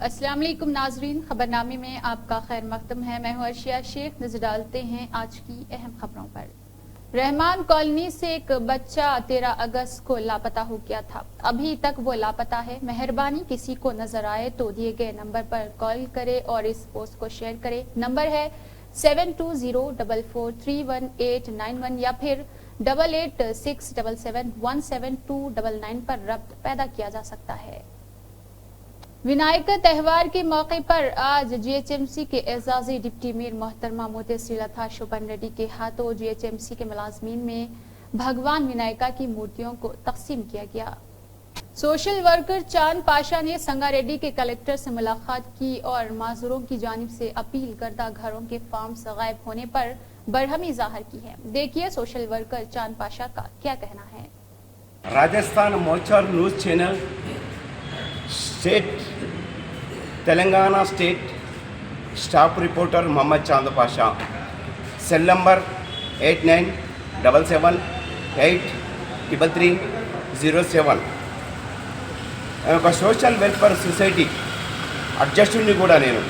अस्सलाम वालेकुम नाजरीन, खबरनामे में आपका खैर मकदम है। मैं हूं अर्शिया शेख। नजर डालते हैं आज की अहम खबरों पर। रहमान कॉलोनी से एक बच्चा 13 अगस्त को लापता हो गया था। अभी तक वो लापता है। मेहरबानी किसी को नजर आए तो दिए गए नंबर पर कॉल करे और इस पोस्ट को शेयर करे। नंबर है 7204431891 या फिर 8867717299 पर रब्त पैदा किया जा सकता है। विनायक त्यौहार के मौके पर आज जीएचएमसी के एजाजी डिप्टी मेयर मोहतरमा मोतेश्रीलता शोभन रेड्डी के हाथों जीएचएमसी के मुलाजमीन में भगवान विनायका की मूर्तियों को तकसीम किया गया। सोशल वर्कर चांद पाशा ने संगारेड्डी के कलेक्टर से मुलाकात की और माजूरों की जानिब से अपील करदा घरों के फॉर्म्स गायब होने पर बरहमी जाहिर की है। देखिए सोशल वर्कर चांद पाशा का क्या कहना है। Rajasthan Morcha news channel state Telangana state staff reporter Mohammed Chand Pasha, cell number 8977833307। ఒక సోషల్ వెల్ఫేర్ సొసైటీ అడ్జస్ట్ని కూడా నేను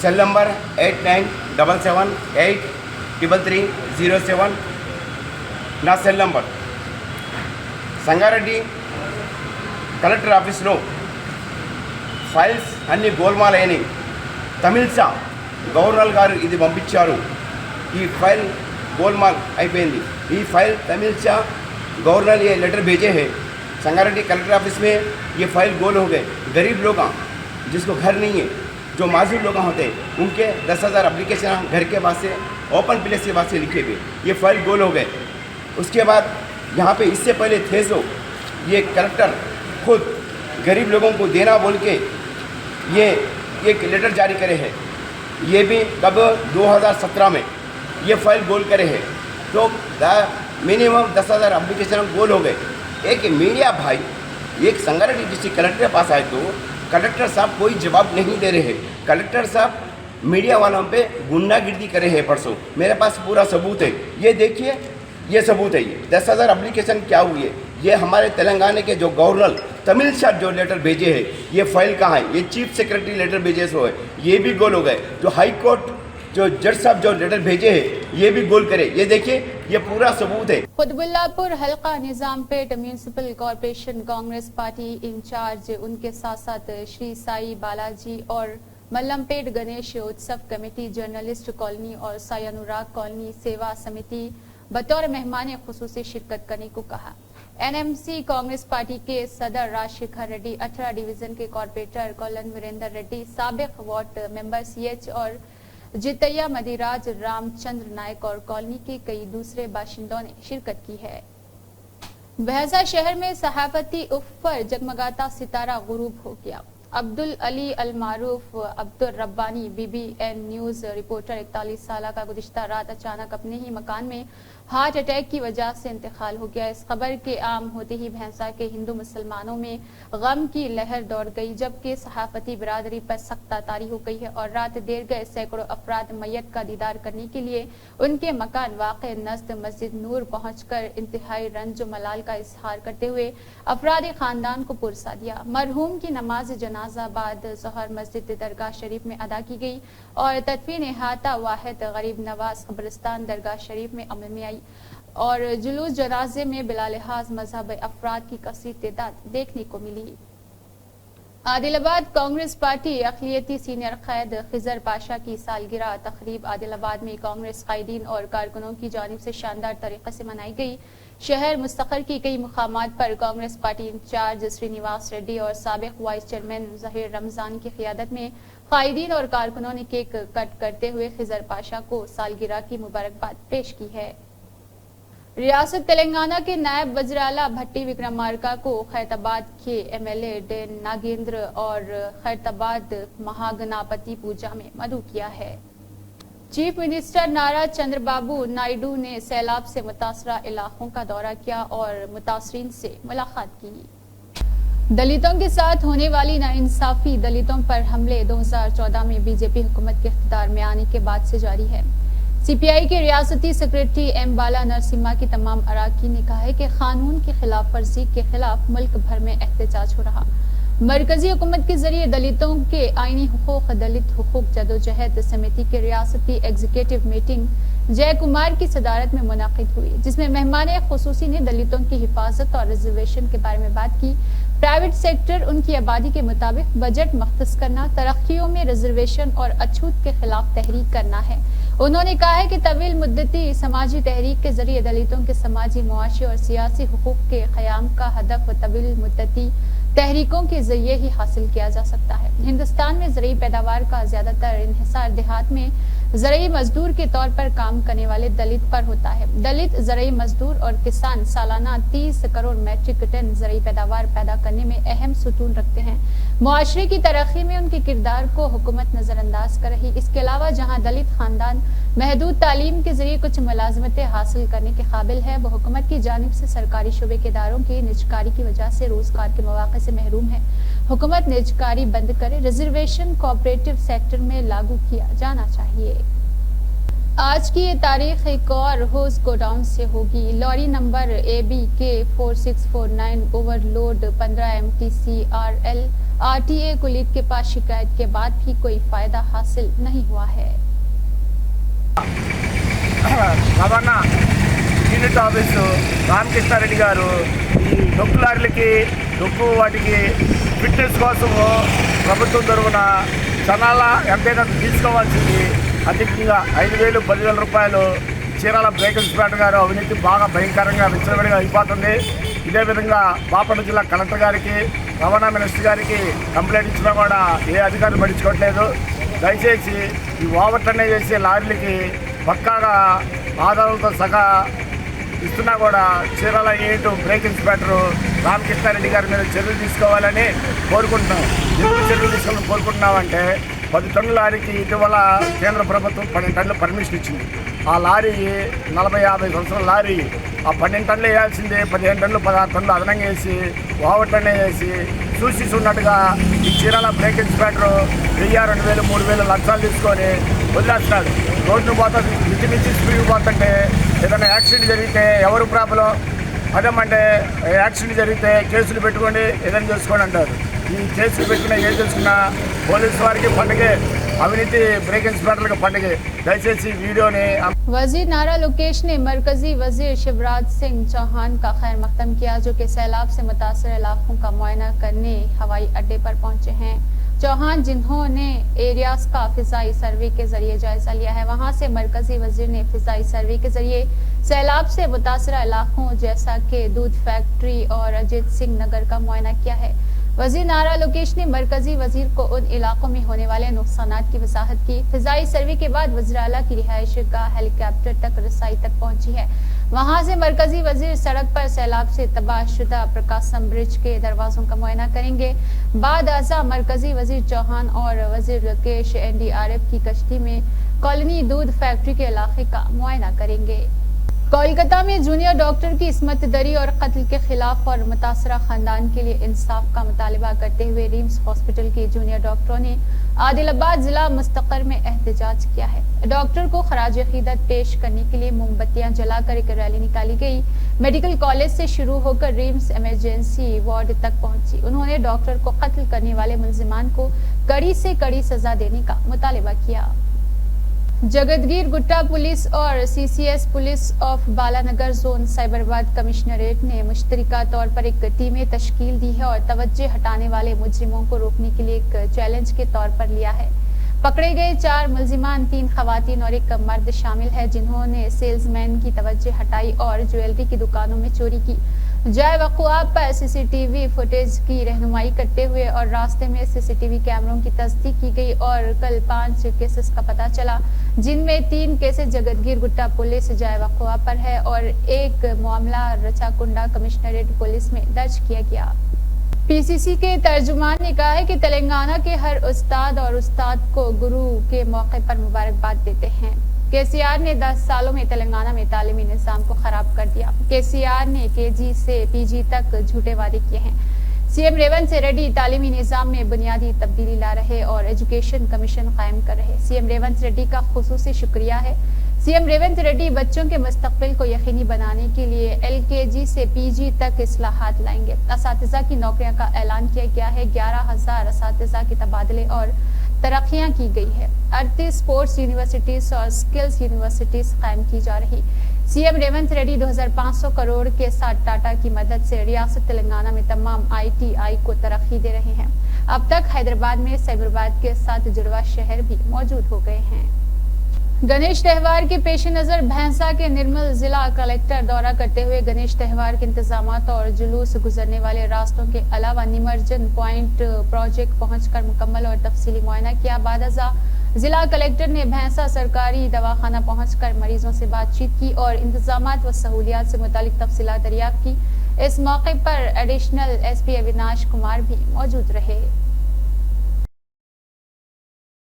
సెల్ నంబర్ 8977833307 నా సెల్ నంబర్। సంగారెడ్డి కలెక్టర్ ఆఫీస్లో ఫైల్స్ అన్ని గోల్మాల్ అయినాయి। తమిళసా గవర్నర్ గారు ఇది పంపించారు। ఈ ఫైల్ गोलमाल అయిపోయింది। ఈ ఫైల్ तमिलसा गवर्नर ये लेटर भेजे हैं संगारेड्डी कलेक्टर ऑफिस में। ये फाइल गोल हो गए। गरीब लोग जिसको घर नहीं है, जो माजूर लोग होते हैं, उनके 10,000 एप्लीकेशन घर के वास्ते ओपन प्लेस के वास्ते लिखे हुए। ये फाइल गोल हो गए। उसके बाद यहाँ पे इससे पहले थे सो ये कलेक्टर खुद गरीब लोगों को देना बोल के ये एक लेटर जारी करे हैं। ये भी कब 2017 में ये फाइल गोल करे हैं। तो मिनिमम 10,000 एप्लीकेशन गोल हो गए। एक मीडिया भाई एक संगारेड्डी डिस्ट्रिक्ट कलेक्टर के पास आए तो कलेक्टर साहब कोई जवाब नहीं दे रहे हैं। कलेक्टर साहब मीडिया वालों पे गुंडागिर्दी करे हैं। परसों मेरे पास पूरा सबूत है। ये देखिए, ये सबूत है। ये 10,000 एप्लीकेशन क्या हुई है। ये हमारे तेलंगाना के जो गवर्नर तमिलसा जो लेटर भेजे हैं, ये फाइल कहाँ है। ये चीफ सेक्रेटरी लेटर भेजे सो है, ये भी गोल हो गए। जो हाई कोर्ट जो जज साहब जो लेटर भेजे हैं, ये भी गोल करे। ये देखिए, ये पूरा सबूत है। कुतुबुल्लाहपुर हल्का Nizampet municipal corporation Congress Party incharge, उनके साथ साथ श्री साई बालाजी और मल्लमपेट गणेश उत्सव कमेटी, जर्नलिस्ट कॉलोनी और सायानुराग कॉलोनी सेवा समिति बतौर मेहमान खुसूसी शिरकत करने को कहा। एनएमसी कांग्रेस पार्टी के सदर राजशेखर रेड्डी, 18 डिवीजन के कॉर्पोरेटर कॉलन वीरेंद्र रेड्डी, साबिक वार्ड मेंबर सीएच और जितैया मदिराज, रामचंद्र नायक और कॉलोनी के कई दूसरे बाशिंदों ने शिरकत की है। बहसा शहर में सहाफती उफ पर जगमगाता सितारा गुरूब हो गया। अब्दुल अली अल मारूफ Abdul Rabbani BBN news reporter 41 साल का गुज़िश्ता रात अचानक अपने ही मकान में हार्ट अटैक की वजह से इंतकाल हो गया। इस खबर के आम होते ही भैंसा के हिंदू मुसलमानों में गम की लहर दौड़ गई, जबकि सहाफती बिरादरी पर सख्त तारी हो गई है और रात देर गए सैकड़ों अफराद मैयत का दीदार करने के लिए उनके मकान वाक़ नज़द मस्जिद नूर पहुंचकर इंतहाई रंज मलाल का इजहार करते हुए अफराद खानदान को पुरसा दिया। मरहूम की नमाज जनाजा बाद ज़ोहर मस्जिद दरगाह शरीफ में अदा की गई और तदफीन हाता वाहिद गरीब नवाज कब्रिस्तान दरगाह शरीफ में अमल में आई और जुलूस जनाजे में बिलालिहाज मजहब अफराद की कसीर तादाद देखने को मिली। आदिलाबाद कांग्रेस पार्टी अक़लियती सीनियर कैद खिजर पाशा की सालगिरह तकरीब आदिलाबाद में कांग्रेस कायदीन और कारकुनों की जानिब से शानदार तरीके से मनाई गई। शहर मुस्तक़र की कई मुकामात पर कांग्रेस पार्टी इंचार्ज श्रीनिवास रेड्डी और साबिक वाइस चेयरमैन ज़हीर रमजान की क़ियादत में कायदीन और कारकुनों ने केक कट करते हुए खिजर पाशा को सालगिरह की मुबारकबाद पेश की है। रियासत तेलंगाना के नायब वज़ीर आला भट्टी विक्रमार्का को खैरताबाद के MLA डेन नागेंद्र और खैरताबाद महागणापति पूजा में मदऊ किया है। चीफ मिनिस्टर नारा चंद्रबाबू नायडू ने सैलाब से मुतासरा इलाकों का दौरा किया और मुतासरीन से मुलाकात की। दलितों के साथ होने वाली नाइंसाफी, दलितों पर हमले 2014 में बीजेपी हुकूमत के इख्तियार में आने के बाद से जारी है। सीपीआई के रियासती सेक्रेटरी एम बाला नरसिम्हा की तमाम अराकीन ने कहा है कि कानून की खिलाफ वर्जी के खिलाफ मुल्क भर में एहतजाज हो रहा। मरकजी हुकूमत के जरिए दलितों के आईनी हुकूक दलित हुकूक जदोजहद समिति की रियासती एग्जीक्यूटिव मीटिंग जय कुमार की सदारत में मुनाकिद हुई, जिसमें मेहमान खुसूसी ने दलितों की हिफाजत और रिजर्वेशन के बारे में बात की। प्राइवेट सेक्टर उनकी आबादी के मुताबिक बजट मख्तस करना, तरक्कियों में रिजर्वेशन और अछूत के खिलाफ तहरीक करना है। उन्होंने कहा है कि तवील मुद्दती समाजी तहरीक के जरिए दलितों के समाजी, मुआशी और सियासी हुकूक के क़याम का हदफ तवील मुद्दती तहरीकों के जरिए ही हासिल किया जा सकता है। हिंदुस्तान में ज़रूरी पैदावार का ज्यादातर इन्हिसार देहात में ज़रूरी मजदूर के तौर पर काम करने वाले दलित पर होता है। दलित ज़रूरी मजदूर और किसान सालाना 30 करोड़ मैट्रिक टन ज़रूरी पैदावार पैदा करने में अहम सुतून रखते हैं। मुआशरे की तरक्की में उनके किरदार को हुकूमत नजरअंदाज कर रही। इसके अलावा जहाँ दलित खानदान महदूद तालीम के जरिए कुछ मुलाजमतें हासिल करने के काबिल है, वो हुकूमत की जानिब से सरकारी शोबे के इदारों की निजकारी की वजह से रोजगार के मौके से महरूम है। हुकूमत निजकारी बंद करे, रिजर्वेशन कोऑपरेटिव सेक्टर में लागू किया जाना चाहिए। आज की ये तारीख एक और होस गोडाउन से होगी। Lorry number ABK 4649 overload 15 MTCRL RTA कुलीद के पास शिकायत के बाद भी कोई फायदा हासिल नहीं हुआ है। రవాణా యూనిట్ ఆఫీసు రామకృష్ణారెడ్డి గారు ఈ డొక్కు లారీలకి డొక్కు వాటికి ఫిట్నెస్ కోసము ప్రభుత్వం తరఫున జనాల ఎంతైనా తీసుకోవాల్సింది అధికంగా 5,000 10,000 రూపాయలు చీరాల బ్రేక్ ఇన్స్పెక్టర్ గారు అవినీతి బాగా భయంకరంగా విచ్చలవిడిగా అయిపోతుంది. ఇదే విధంగా బాపట్ల జిల్లా కలెక్టర్ గారికి, రవాణా మినిస్టర్ గారికి కంప్లైంట్ ఇచ్చినా కూడా ఏ అధికారులు పట్టించుకోవట్లేదు. దయచేసి ఈ ఓవర్ టర్న్ చేసే లారీలకి పక్కాగా ఆధారాలతో సహా ఇస్తున్నా కూడా Chirala unit brake inspector Ramakrishna Reddy గారి మీద చర్యలు తీసుకోవాలని కోరుకుంటున్నాం. ఎందుకు చర్యలు తీసుకోవాలని కోరుకుంటున్నామంటే 10 టన్నుల లారీకి ఇటీవల కేంద్ర ప్రభుత్వం 12 టన్నులు పర్మిషన్ ఇచ్చింది. ఆ లారీ 40-50 సంవత్సరాల లారీ ఆ 12 టన్నులు వేయాల్సిందే 15 టన్నులు 16 టన్నులు అదనంగా వేసి ఓవర్ టర్న్ వేసి చూసి ఉన్నట్టుగా ఈ చీరాల బ్రేక్ ఇన్స్పెక్టర్ 1,000, 2,000, 3,000 లక్షలు తీసుకొని వదిలేస్తున్నాడు. రోడ్డును పోతా మించి స్పీడ్ పోతుంటే ఏదైనా యాక్సిడెంట్ జరిగితే ఎవరు ప్రాబ్లం? అదేమంటే యాక్సిడెంట్ జరిగితే కేసులు పెట్టుకోండి, ఏదైనా చేసుకోండి అంటారు. ఈ కేసులు పెట్టుకున్నా ఏం చేసుకున్నా పోలీసు వారికి పండుగే, अविनीति ब्रेक इंस्पेक्टर का पंडे दयచేసి वीडियो ने वजीर नारा लोकेश ने मरकजी वजीर शिवराज सिंह चौहान का खैर मकदम किया, जो कि सैलाब से मुतासर इलाकों का मुआयना करने हवाई अड्डे पर पहुंचे हैं। चौहान जिन्होंने एरियाज का फिजाई सर्वे के जरिए जायजा लिया है, वहां से मरकजी वजीर ने फिजाई सर्वे के जरिए सैलाब से मुतासर इलाकों जैसा कि दूध फैक्ट्री और अजीत सिंह नगर का मुआयना किया है। वजीर नारा लोकेश ने मरकजी वजीर को उन इलाकों में होने वाले नुकसानात की वजाहत की। फिजाई सर्वे के बाद वज़ीर आला की रिहाइश गाह हेलीकॉप्टर तक रसाई तक पहुंची है। वहां से मरकजी वजीर सड़क पर सैलाब से तबाहशुदा प्रकाशम ब्रिज के दरवाजों का मुआयना करेंगे। बाद आजा मरकजी वजीर चौहान और वजीर लोकेश NDRF की कश्ती में कॉलोनी दूध फैक्ट्री के इलाके का मुआयना करेंगे। कोलकाता में जूनियर डॉक्टर की इस्मत दरी और कत्ल के खिलाफ और मुतासरा खानदान के लिए इंसाफ का मुतालबा करते हुए रिम्स हॉस्पिटल के जूनियर डॉक्टरों ने आदिलाबाद जिला मुस्तकर में एहतजाज किया है। डॉक्टर को खराज अकीदत पेश करने के लिए मोमबत्तियां जलाकर एक रैली निकाली गई। मेडिकल कॉलेज से शुरू होकर रिम्स इमरजेंसी वार्ड तक पहुंची। उन्होंने डॉक्टर को कत्ल करने वाले मुलजिमान को कड़ी से कड़ी सजा देने का मुतालबा किया। जगतगीर गुट्टा पुलिस और CCS police of Balanagar zone Cyberabad commissionerate ने मुश्तरका तौर पर एक टीमें तश्कील दी है और तवज्जो हटाने वाले मुजरिमों को रोकने के लिए एक चैलेंज के तौर पर लिया है। पकड़े गए 4 मुलजिमान 3 खवातीन और 1 मर्द शामिल है, जिन्होंने सेल्समैन की तवज्जो हटाई और ज्वेलरी की दुकानों में चोरी की। जाए वक़ुआ पर CCTV फुटेज की रहनुमाई करते हुए और रास्ते में CCTV कैमरों की तस्दीक की गई और कल 5 केसेस का पता चला, जिनमें 3 केसेस जगतगीर गुट्टा पुलिस जाए वक़ुआ पर है और 1 मामला रचाकुंडा कमिश्नरेट पुलिस में दर्ज किया गया। PCC के तर्जुमान ने कहा है कि तेलंगाना के हर उस्ताद और उस्ताद को गुरु के मौके पर मुबारकबाद देते हैं। KCR ने 10 सालों में तेलंगाना में तालीमी निज़ाम को खराब कर दिया। KCR ने KG से PG तक झूठे वादे किए हैं। CM रेवंत रेड्डी तालीमी निज़ाम में बुनियादी तब्दीली ला रहे और एजुकेशन कमीशन कायम कर रहे। CM रेवंत रेड्डी का खुसूसी शुक्रिया है। सीएम रेवंत रेड्डी बच्चों के मुस्तकबिल को यकीनी बनाने के लिए LKG से PG तक इस्लाहात लाएंगे। असातिज़ा की नौकरियों का ऐलान किया गया है। 11,000 असातिज़ा के तबादले और तरक्कियां की गई है। 38 स्पोर्ट्स यूनिवर्सिटीज और स्किल्स यूनिवर्सिटीज कायम की जा रही। सीएम रेवंत रेड्डी 2500 करोड़ के साथ टाटा की मदद से रियासत तेलंगाना में तमाम ITI को तरक्की दे रहे हैं। अब तक हैदराबाद में साइबराबाद के साथ जुड़वा शहर भी मौजूद हो गए हैं। गणेश त्योहार के पेश नजर भैंसा के निर्मल जिला कलेक्टर दौरा करते हुए गणेश त्योहार के इंतजामात और जुलूस गुजरने वाले रास्तों के अलावा निमज्जन पॉइंट प्रोजेक्ट पहुंचकर मुकम्मल और तफसीली मुआयना किया। बादअज़ा जिला कलेक्टर ने भैंसा सरकारी दवाखाना पहुंचकर मरीजों से बातचीत की और इंतजामात व सहूलियात से मुतालिक तफसीलात दरियाफ्त की। इस मौके पर एडिशनल SP अविनाश कुमार भी मौजूद रहे।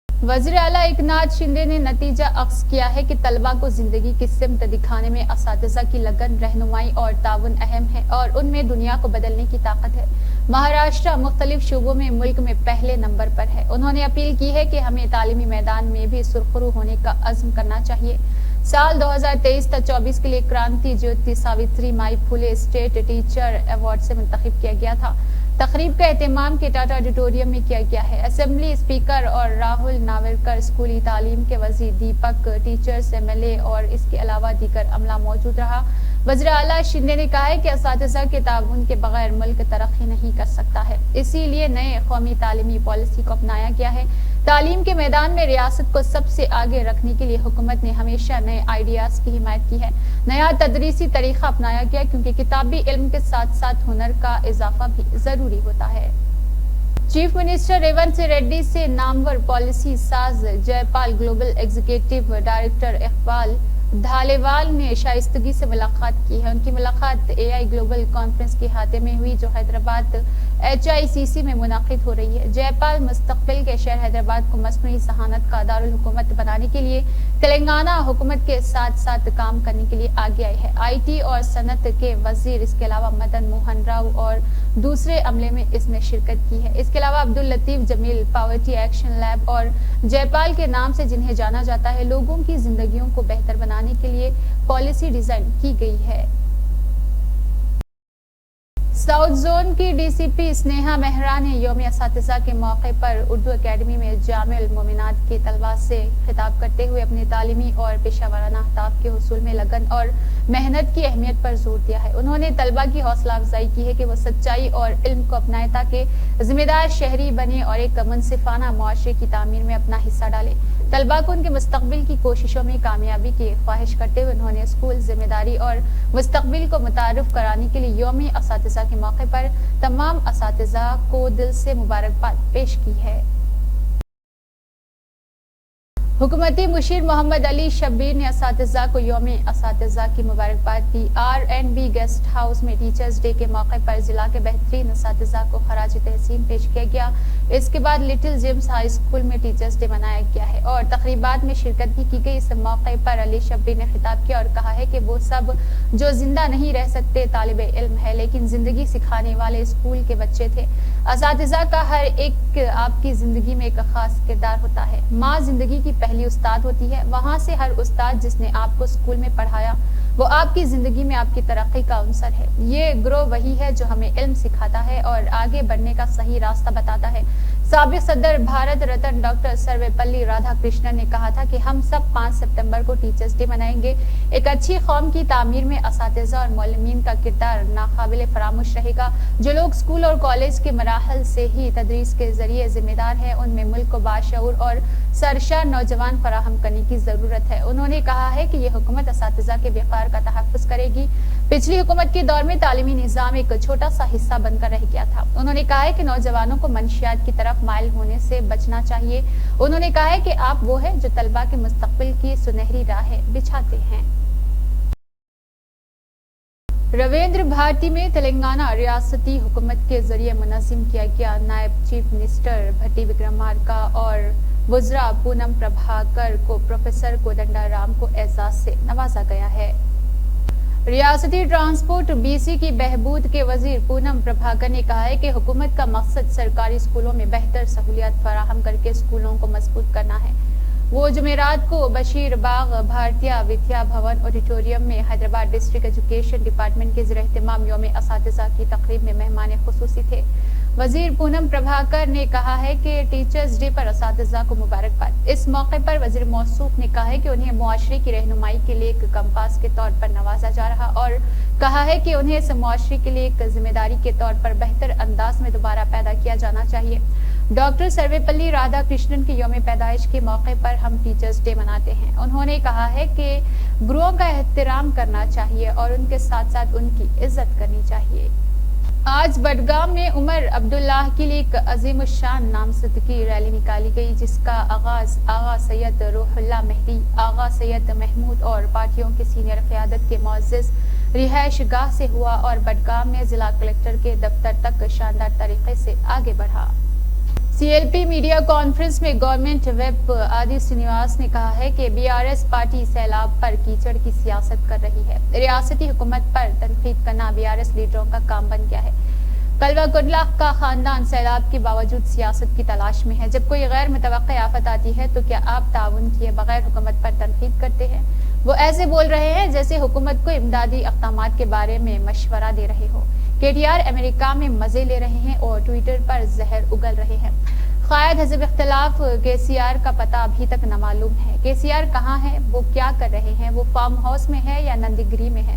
वज़ीर आला एकनाथ शिंदे ने नतीजा अक्स किया है कि तलबा को जिंदगी की सिमत दिखाने में असातिज़ा की लगन, रहनुमाई और ताउन अहम है और उनमें दुनिया को बदलने की ताकत है। महाराष्ट्र मुख्तलिफ शोबों में मुल्क में पहले नंबर पर है। उन्होंने अपील की है कि हमें तालीमी मैदान में भी सुरखरू होने का अज़्म करना चाहिए। साल 2023-24 के लिए क्रांति ज्योति सावित्री माई फुले स्टेट टीचर अवार्ड से मुंतखब किया गया था। तकरीब का एहतमाम के टाटा ऑडिटोरियम में किया गया है। असेंबली स्पीकर और राहुल नावरकर, स्कूली तालीम के वजीर दीपक, टीचर्स, MLA और इसके अलावा दीगर अमला मौजूद रहा। वज़ीर आला शिंदे ने कहा है कि असातिज़ा के ताउन के बगैर मुल्क तरक्की नहीं कर सकता है, इसीलिए नए कौमी तालीमी पॉलिसी को अपनाया गया है। तालीम के मैदान में रियासत को सबसे आगे रखने के लिए हुकूमत ने हमेशा नए आइडियाज की हिमायत की है। नया तदरीसी तरीका अपनाया गया क्योंकि किताबी इल्म के साथ साथ हुनर का इजाफा भी जरूरी होता है। चीफ मिनिस्टर रेवंत रेड्डी से नामवर पॉलिसी साज Jaipal, global executive director Iqbal Dhaliwal ने शाइस्तगी से मुलाकात की है। उनकी मुलाकात AI ग्लोबल कॉन्फ्रेंस के हाथे में हुई जो हैदराबाद HICC में मुनाकिद हो रही है। जयपाल मुस्तकबिल के शहर हैदराबाद को मस्नुई ज़हानत का दारुल हुकूमत बनाने के लिए तेलंगाना हुकूमत के साथ साथ काम करने के लिए आगे आई है। IT और सनत के वजीर, इसके अलावा मदन मोहन राव और दूसरे अमले में इसमें शिरकत की है। इसके अलावा Abdul Latif Jameel, Poverty Action Lab और जयपाल के नाम से जिन्हें जाना जाता है, लोगों की जिंदगियों को बेहतर बनाने के लिए पॉलिसी डिजाइन की गई है। साउथ जोन की DCP स्नेहा मेहरा ने यौम असातिज़ा के मौके पर उर्दू अकेडमी में जामिल मोमिनात के तलबा से खिताब करते हुए अपनी तालीमी और पेशावराना अहदाफ के हुसूल में लगन और मेहनत की अहमियत पर जोर दिया है। उन्होंने तलबा की हौसला अफजाई की है कि वो सच्चाई और इल्म को अपनाए ताकि जिम्मेदार शहरी बने और एक मुनसिफाना मुआशरे की तामीर में अपना हिस्सा डाले। तलबा को उनके मुस्तकबिल की कोशिशों में कामयाबी की ख्वाहिश करते हुए उन्होंने स्कूल जिम्मेदारी और मुस्तकबिल को मुतारिफ कराने के लिए यौम असातिज़ा के मौके पर तमाम असातिज़ा को दिल से मुबारकबाद पेश की है। हुकूमती मुशीर मोहम्मद अली शब्बीर ने असातिज़ा को यौम असातिज़ा की मुबारकबाद दी। R&B गेस्ट हाउस में टीचर्स डे के मौके पर जिला के बेहतरीन असातिज़ा को खराज तहसीन पेश किया गया। इसके बाद लिटिल जेम्स हाई स्कूल में टीचर्स डे मनाया गया है और तकरीबात में शिरकत भी की गई। इस मौके पर अली शब्बीर ने खिताब किया और कहा है कि वो सब जो जिंदा नहीं रह सकते तालिब इल्म है, लेकिन जिंदगी सिखाने वाले स्कूल के बच्चे थे। असातिज़ा का हर एक आपकी जिंदगी में एक खास किरदार होता है। माँ जिंदगी की पहली उस्ताद होती है। वहां से हर उस्ताद जिसने आपको स्कूल में पढ़ाया वो आपकी जिंदगी में आपकी तरक्की का अंसर है। ये ग्रो वही है जो हमें इल्म सिखाता है और आगे बढ़ने का सही रास्ता बताता है। साबिक सदर भारत रत्न डॉक्टर सर्वपल्ली राधाकृष्णन ने कहा था कि हम सब 5 सितंबर को टीचर्स डे मनाएंगे। एक अच्छी कौम की तामीर में असातिज़ा और मौलमीन का किरदार नाकाबिले फरामोश रहेगा। जो लोग स्कूल और कॉलेज के मराहल से ही तदरीस के जरिए जिम्मेदार हैं, उनमें मुल्क को बाशऊर और सरशार नौजवान फराहम करने की जरूरत है। उन्होंने कहा है कि ये हुकूमत असातिज़ा के वक़ार का तहफ़्फ़ुज़ करेगी। पिछली हुकूमत के दौर में तालीमी निज़ाम एक छोटा सा हिस्सा बनकर रह गया था। उन्होंने कहा है कि नौजवानों को मंशियात की तरफ माइल होने से बचना चाहिए। उन्होंने कहा है कि आप वो है जो तलबा के मुस्तकबिल की सुनहरी राहें बिछाते हैं। रविंद्र भारती में तेलंगाना रियासती हुकूमत के जरिए मुनज़्ज़म किया गया नायब चीफ मिनिस्टर भट्टी विक्रमार्का और वज़रा पूनम प्रभाकर को प्रोफेसर कोदंडाराम को एजाज से नवाजा गया है। रियासती ट्रांसपोर्ट BC की बहबूद के वजीर पूनम प्रभाकर ने कहा है कि हुकूमत का मकसद सरकारी स्कूलों में बेहतर सहूलियत फराहम करके स्कूलों को मजबूत करना है। वो जुमेरात को बशीर बाग भारतीय विद्या भवन ऑडिटोरियम में हैदराबाद डिस्ट्रिक्ट एजुकेशन डिपार्टमेंट के ज़ेर-ए-एहतमाम यौम असातिज़ा की तकरीब में मेहमान खुसूसी थे। वजीर पूनम प्रभाकर ने कहा है कि टीचर्स डे पर असातिज़ा को मुबारकबाद। इस मौके पर वजीर मौसूफ ने कहा है कि उन्हें मुआशरे की रहनुमाई के लिए एक कंपास के तौर पर नवाजा जा रहा और कहा है कि उन्हें इस मुआशरे के लिए एक जिम्मेदारी के तौर पर बेहतर अंदाज में दोबारा पैदा किया जाना चाहिए। डॉक्टर सर्वेपल्ली राधाकृष्णन के यौम पैदाइश के मौके पर हम टीचर्स डे मनाते हैं। उन्होंने कहा है कि गुरुओं का एहतराम करना चाहिए और उनके साथ साथ उनकी इज्जत करनी चाहिए। आज बडगाम में उमर अब्दुल्लाह के लिए एक अजीम शान नामजदगी रैली निकाली गई, जिसका आगाज आगा सैयद रूहुल्लाह मेहदी, आगा सैयद महमूद और पार्टियों के सीनियर क़यादत के मुअज़्ज़िज़ रिहाइश गाह से हुआ और बडगाम में जिला कलेक्टर के दफ्तर तक शानदार तरीके से आगे बढ़ा। सीएलपी मीडिया कॉन्फ्रेंस में गवर्नमेंट व्हिप आदि श्रीनिवास ने कहा है कि बीआरएस पार्टी सैलाब पर कीचड़ की सियासत कर रही है। रियासती हुकूमत पर तनकीद करना बीआरएस लीडरों का काम बन गया है। कलवा कुंडला का खानदान सैलाब के बावजूद सियासत की तलाश में है। जब कोई गैर मुतवक्की आफत आती है तो क्या आप ताउन किए बगैर हुकूमत पर तनकीद करते हैं? वो ऐसे बोल रहे हैं जैसे हुकूमत को इमदादी इक़दामात के बारे में मशवरा दे रहे हो। केटीआर अमेरिका में मजे ले रहे हैं और ट्विटर पर जहर उगल रहे हैं। कायद हज़ब इख्तिलाफ केसीआर का पता अभी तक न मालूम है। केसीआर कहाँ है, वो क्या कर रहे हैं, वो फार्म हाउस में है या नंदगिरी में है?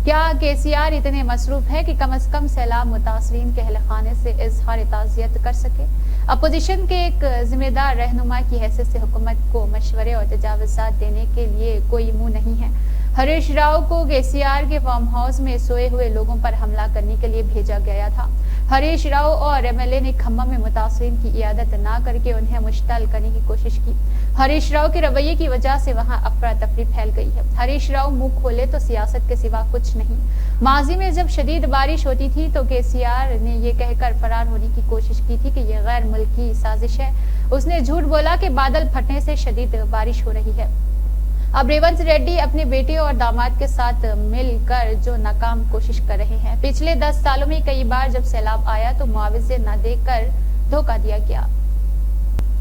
क्या केसीआर इतने मसरूफ है कि कम से कम सैलाब मुतासरीन के अहलखाने से इजहार ताज़ियत कर सके? अपोजिशन के एक जिम्मेदार रहनुमा की हैसियत से हुकूमत को मशवरे और तजावुज़ात देने के लिए कोई मुंह नहीं है। हरीश राव को केसीआर के फार्म हाउस में सोए हुए लोगों पर हमला करने के लिए भेजा गया था। हरीश राव और एमएलए ने खम्मा में मुतासरीन की इयादत ना करके उन्हें मुश्तल करने की कोशिश की। हरीश राव के रवैये की वजह से वहां अफरा तफरी फैल गई है। हरीश राव मुंह खोले तो सियासत के सिवा कुछ नहीं। माजी में जब शदीद बारिश होती थी तो केसीआर ने ये कहकर फरार होने की कोशिश की थी कि यह गैर मुल्की साजिश है। उसने झूठ बोला कि बादल फटने से शदीद बारिश हो रही है। अब रेवंत रेड्डी अपने बेटे और दामाद के साथ मिलकर जो नाकाम कोशिश कर रहे हैं। पिछले 10 सालों में कई बार जब सैलाब आया तो मुआवजे न देकर धोखा दिया गया।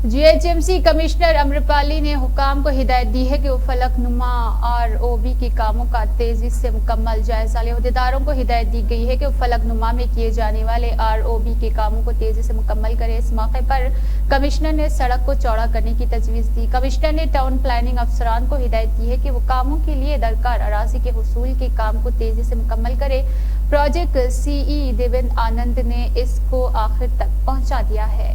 जीएचएमसी कमिश्नर अम्रपाली ने हुकाम को हिदायत दी है कि वो फलकनुमा आरओबी के कामों का तेजी से मुकम्मल जायजा ले। अहदेदारों को हिदायत दी गई है कि वो फलकनुमा में किए जाने वाले आरओबी के कामों को तेजी से मुकम्मल करें। इस मौके पर कमिश्नर ने सड़क को चौड़ा करने की तजवीज दी। कमिश्नर ने टाउन प्लानिंग अफसरान को हिदायत दी है कि वो कामों के लिए दरकार अराजी के हुसूल के काम को तेजी से मुकम्मल करे। प्रोजेक्ट सीई देवेंद्र आनंद ने इसको आखिर तक पहुंचा दिया है।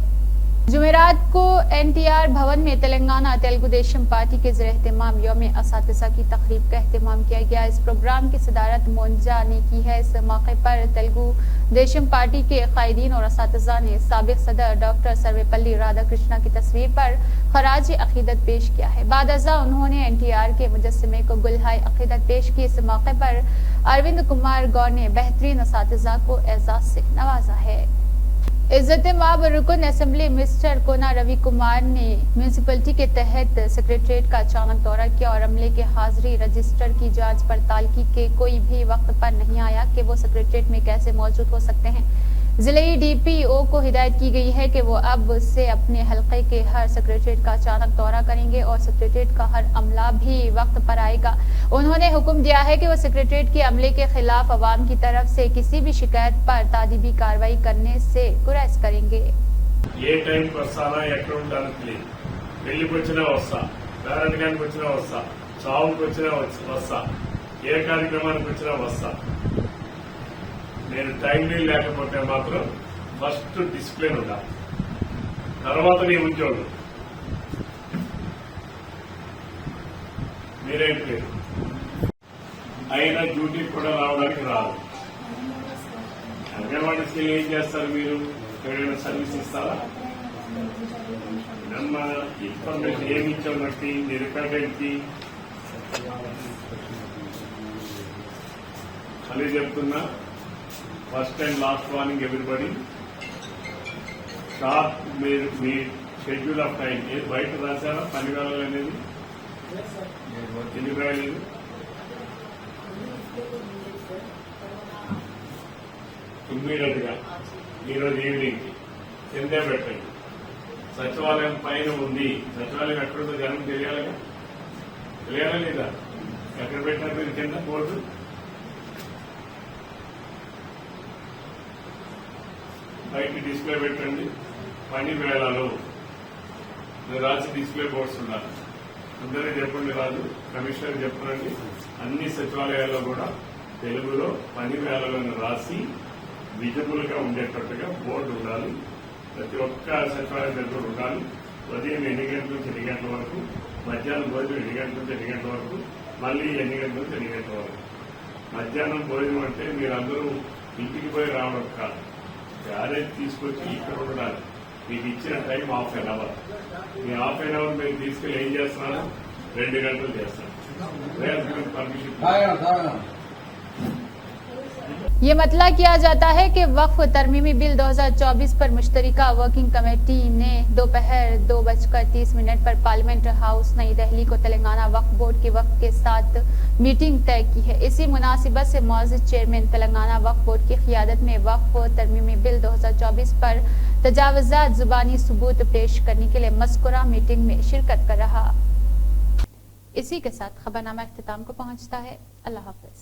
जुमेरात को एनटीआर भवन में तेलंगाना तेलुगु देशम पार्टी के ज़ेर-ए-एहतमाम यौम असातिज़ा की तकरीब का एहतमाम किया गया। इस प्रोग्राम की सदारत मोन्जा ने की है। इस मौके पर तेलुगु देशम पार्टी के कायदीन और असातिज़ा ने साबिक सदर डॉक्टर सर्वेपल्ली राधाकृष्णा की तस्वीर पर खराज अकीदत पेश किया है। बादअज़ा उन्होंने एनटीआर के मुजस्समे को गुलहाय अकीदत पेश की। इस मौके पर अरविंद कुमार गौर ने बेहतरीन असातिज़ा को एजाज से नवाजा है। इज्जत-ए-माब रुकन असेंबली मिस्टर कोना रवि कुमार ने म्यूनिसिपैलिटी के तहत सेक्रेटरीट का अचानक दौरा किया और अमले के हाजिरी रजिस्टर की जांच पड़ताल की कि कोई भी वक्त पर नहीं आया कि वो सेक्रेटरीट में कैसे मौजूद हो सकते हैं। जिले डीपीओ को हिदायत की गई है कि वो अब से अपने हलके के हर सेक्रेटरीट का अचानक दौरा करेंगे और सेक्रेटरीट का हर अमला भी वक्त पर आएगा। उन्होंने हुक्म दिया है कि वो सेक्रेटरीट के अमले के खिलाफ अवाम की तरफ से किसी भी शिकायत पर तादीबी कार्रवाई करने से गुरेज करेंगे। ఏ టైంకి వస్తానా ఎక్కడ ఉండాలని తెలియదు. పెళ్లికి వచ్చినా వస్తా, పేరెంట్గానికి వచ్చినా వస్తా, చావుకి వచ్చినా వస్తా, ఏ కార్యక్రమానికి వచ్చినా వస్తా. నేను టైంలీ లేకపోతే మాత్రం ఫస్ట్ డిసిప్లిన్ ఉండాలి, తర్వాత నీ ఉద్యోగం. మీరేంటి అయినా డ్యూటీకి కూడా రావడానికి రాదు. అంగన్వాడీ స్కూల్ ఏం చేస్తారు మీరు? ఎవరైనా సర్వీస్ ఇస్తారా? నమ్మ ఇన్ఫర్మేషన్ ఏమి ఇచ్చాం బట్టి మీ రికార్డెంట్కి మళ్ళీ చెప్తున్నా, first and last warning everybody. Sharp మీరు మీ షెడ్యూల్ ఆఫ్ టైం ఏది బయట రాశారా? పని వేళలు అనేది ఎందుకు రాయలేదు? ఇమ్మీడియట్ గా ఈరోజు ఈవినింగ్ కిందే పెట్టండి. సచివాలయం పైన ఉంది. సచివాలయం ఎక్కడుందో జనం తెలియాలిగా, తెలియాలా లేదా? ఎక్కడ పెట్టినారు మీరు కింద బోర్డు? బయట డిస్ప్లే పెట్టండి. పని వేళలు మీరు రాసి డిస్ప్లే బోర్డ్స్ ఉండాలి. అందరినీ చెప్పండి, రాదు కమిషనర్ చెప్పండి. అన్ని సచివాలయాల్లో కూడా తెలుగులో పని వేళలను రాసి విజిబుల్ గా ఉండేటట్టుగా బోర్డు ఉండాలి. ప్రతి ఒక్క సచివాలయం దగ్గర ఉండాలి. ఉదయం 8 గంటల నుంచి 8 గంటల వరకు, మధ్యాహ్నం భోజనం 7 గంటల నుంచి 8 గంటల వరకు, మళ్ళీ 8 గంటల నుంచి 8 గంటల వరకు. మధ్యాహ్నం భోజనం అంటే మీరందరూ ఇంటికి పోయి రావడం కాదు, క్యారేజ్ తీసుకొచ్చి ఇక్కడ ఉండడానికి. మీకు ఇచ్చిన time ½ an hour. Me ½ an hour మీరు తీసుకెళ్ళి ఏం చేస్తున్నారు? 2 గంటలు చేస్తారు. పర్మిషన్ ये मतला किया जाता है कि वक्फ तरमीमी बिल 2024 पर मुश्तरका वर्किंग कमेटी ने दोपहर 2:30 पर पार्लियामेंट हाउस नई दिल्ली को तेलंगाना वक्फ बोर्ड के वक्फ के साथ मीटिंग तय की है। इसी मुनासिबत से मौजूद चेयरमैन तेलंगाना वक्फ बोर्ड की क़ियादत में वक्फ तरमीमी बिल 2024 पर तजावुज़ात जुबानी सबूत पेश करने के लिए मज़कूरा मीटिंग में शिरकत कर रहा। इसी के साथ खबरनामा इख्तिताम को पहुंचता है। अल्लाह हाफ़िज़।